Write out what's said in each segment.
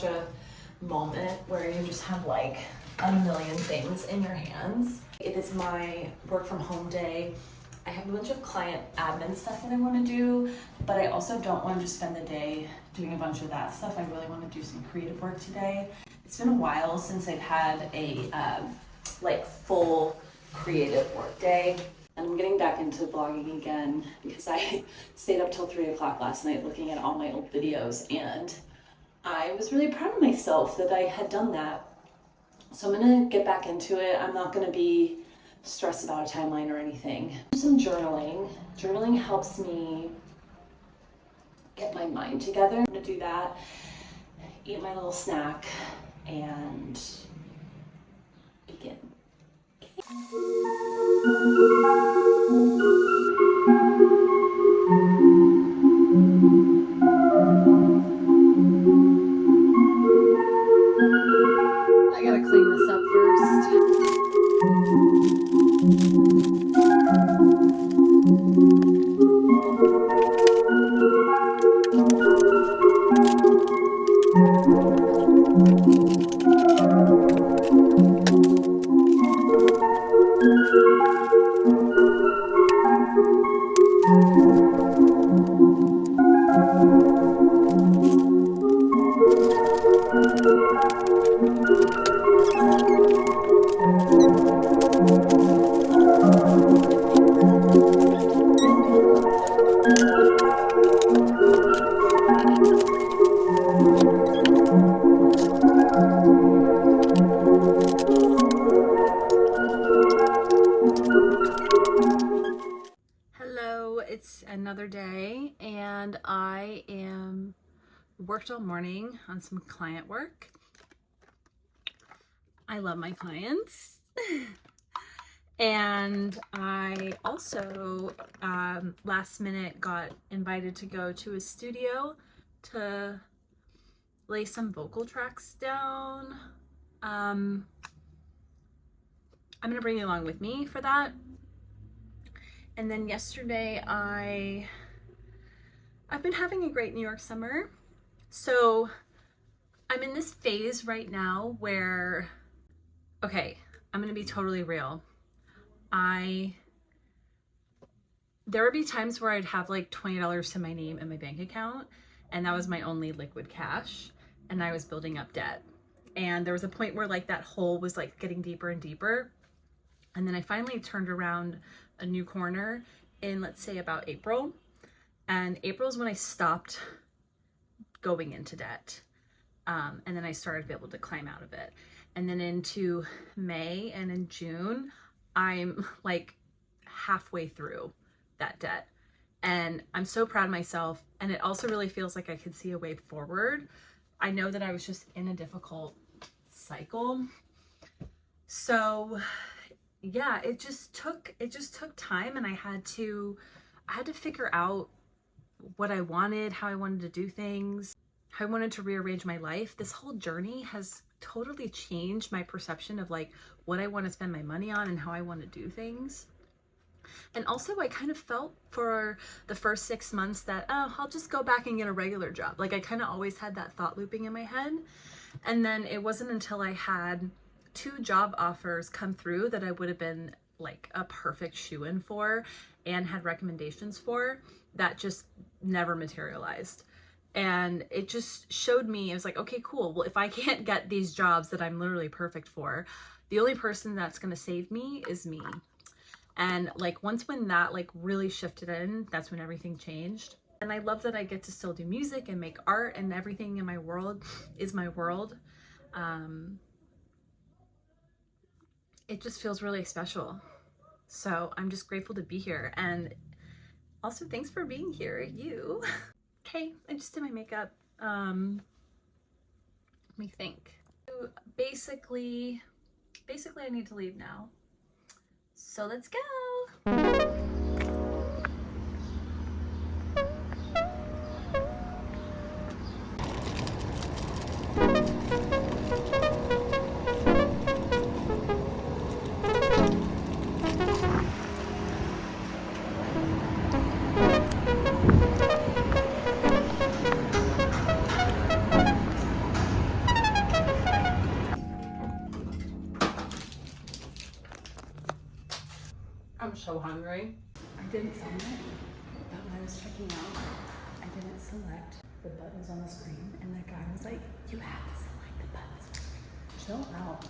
such a moment where you just have like a million things in your hands. It is my work from home day. I have a bunch of client admin stuff that I want to do, but I also don't want to just spend the day doing a bunch of that stuff. I really want to do some creative work today. It's been a while since I've had a like full creative work day. And I'm getting back into vlogging again because I stayed up till 3 o'clock last night looking at all my old videos, and I was really proud of myself that I had done that. So I'm gonna get back into it. I'm not gonna be stressed about a timeline or anything. Some journaling. Journaling helps me get my mind together. I'm gonna do that, eat my little snack, and begin. I gotta clean this up first. It's another day and I worked all morning on some client work. I love my clients. And I also last minute got invited to go to a studio to lay some vocal tracks down. I'm gonna bring you along with me for that. And then yesterday I've been having a great New York summer. So I'm in this phase right now where, okay, I'm gonna be totally real. There would be times where I'd have like $20 to my name in my bank account, and that was my only liquid cash, and I was building up debt. And there was a point where like that hole was like getting deeper and deeper. And then I finally turned around a new corner in, let's say, about April. And April is when I stopped going into debt. And then I started to be able to climb out of it. And then into May and in June, I'm like halfway through that debt. And I'm so proud of myself. And it also really feels like I could see a way forward. I know that I was just in a difficult cycle. So yeah, it just took time, and I had to figure out what I wanted, how I wanted to do things, how I wanted to rearrange my life. This whole journey has totally changed my perception of like what I want to spend my money on and how I want to do things. And also I kind of felt for the first 6 months that, oh, I'll just go back and get a regular job. Like I kind of always had that thought looping in my head. And then it wasn't until I had 2 job offers come through that I would have been like a perfect shoe-in for and had recommendations for that just never materialized. And it just showed me, it was like, okay, cool. Well, if I can't get these jobs that I'm literally perfect for, the only person that's going to save me is me. And like once when that like really shifted in, that's when everything changed. And I love that I get to still do music and make art, and everything in my world is my world. It just feels really special. So I'm just grateful to be here. And also thanks for being here, you. Okay, I just did my makeup. Let me think. Basically I need to leave now. So let's go. didn't film it, but when I was checking out, I didn't select the buttons on the screen, and that guy was like, you have to select the buttons. Chill out.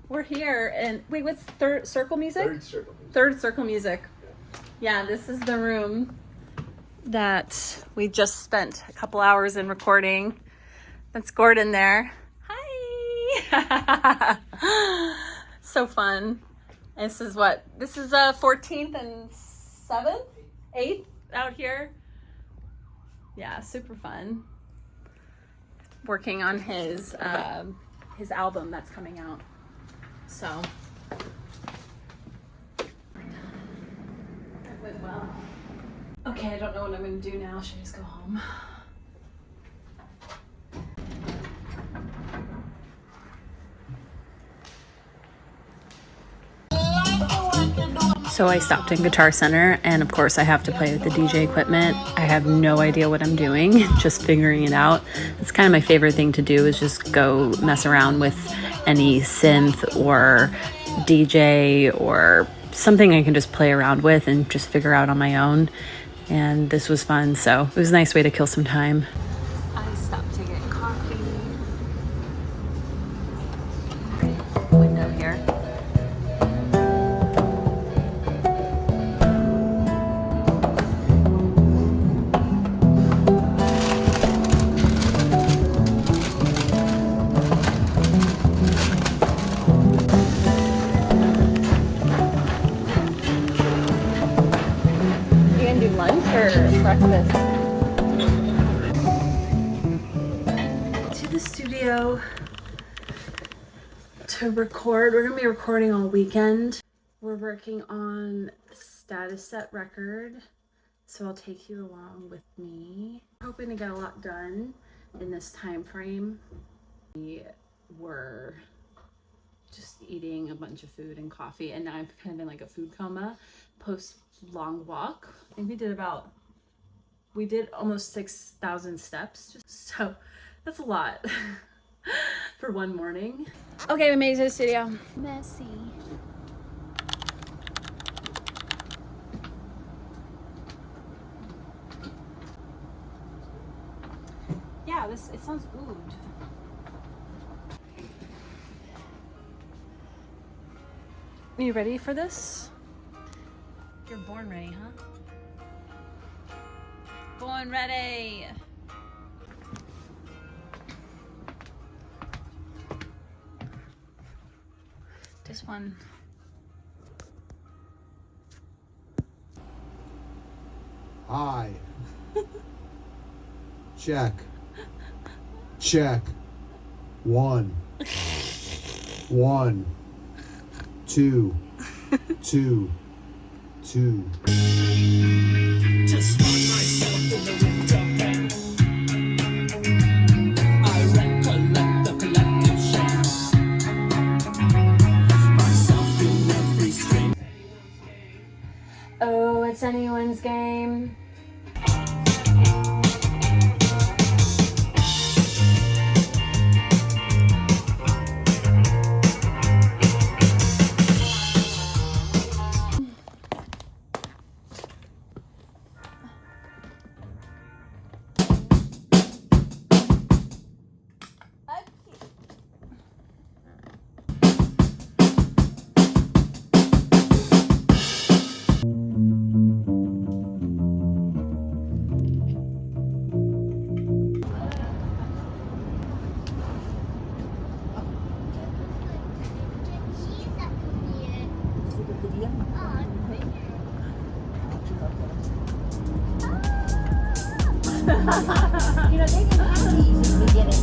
We're here, and wait, what's third circle music? Third circle music. Third circle music. Yeah, this is the room that we just spent a couple hours in recording. That's Gordon there. Hi! So fun. This is what? This is 14th and 7th? 8th out here. Yeah, super fun. Working on his album that's coming out. So that went well. Okay, I don't know what I'm gonna do now. Should I just go home? So I stopped in Guitar Center, and of course I have to play with the DJ equipment. I have no idea what I'm doing, just figuring it out. It's kind of my favorite thing to do, is just go mess around with any synth or DJ or something I can just play around with and just figure out on my own. And this was fun, so it was a nice way to kill some time. I stopped to get coffee. Window here. Breakfast. To the studio to record. We're gonna be recording all weekend. We're working on status set record, so I'll take you along with me. Hoping to get a lot done in this time frame. We were just eating a bunch of food and coffee, and now I'm kind of in like a food coma post long walk. I think we did almost 6,000 steps, so that's a lot for one morning. Okay, we made it to the studio. Messy. Yeah, it sounds good. Are you ready for this? You're born ready, huh? Born ready. Just one. Hi. Check. Check. 1. 1. 2. 2. 2. Just find myself in the window. I recollect the collective shame. Myself in every string. Oh, it's anyone's game. You know, they didn't have these in the beginning.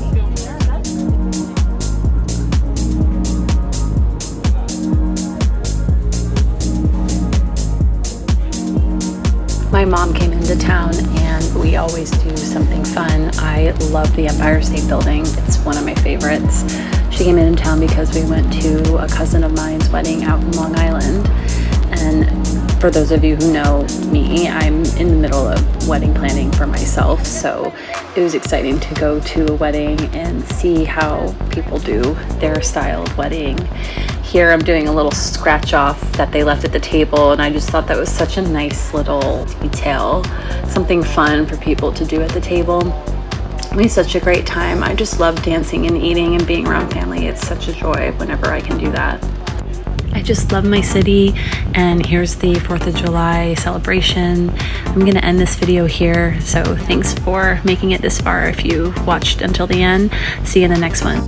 My mom came into town, and we always do something fun. I love the Empire State Building. It's one of my favorites. She came into town because we went to a cousin of mine's wedding out in Long Island, and For those of you who know me, I'm in the middle of wedding planning for myself, so it was exciting to go to a wedding and see how people do their style of wedding. Here I'm doing a little scratch off that they left at the table, and I just thought that was such a nice little detail, something fun for people to do at the table. We had such a great time. I just love dancing and eating and being around family. It's such a joy whenever I can do that. I just love my city, and here's the 4th of July celebration. I'm gonna end this video here, so thanks for making it this far if you watched until the end. See you in the next one.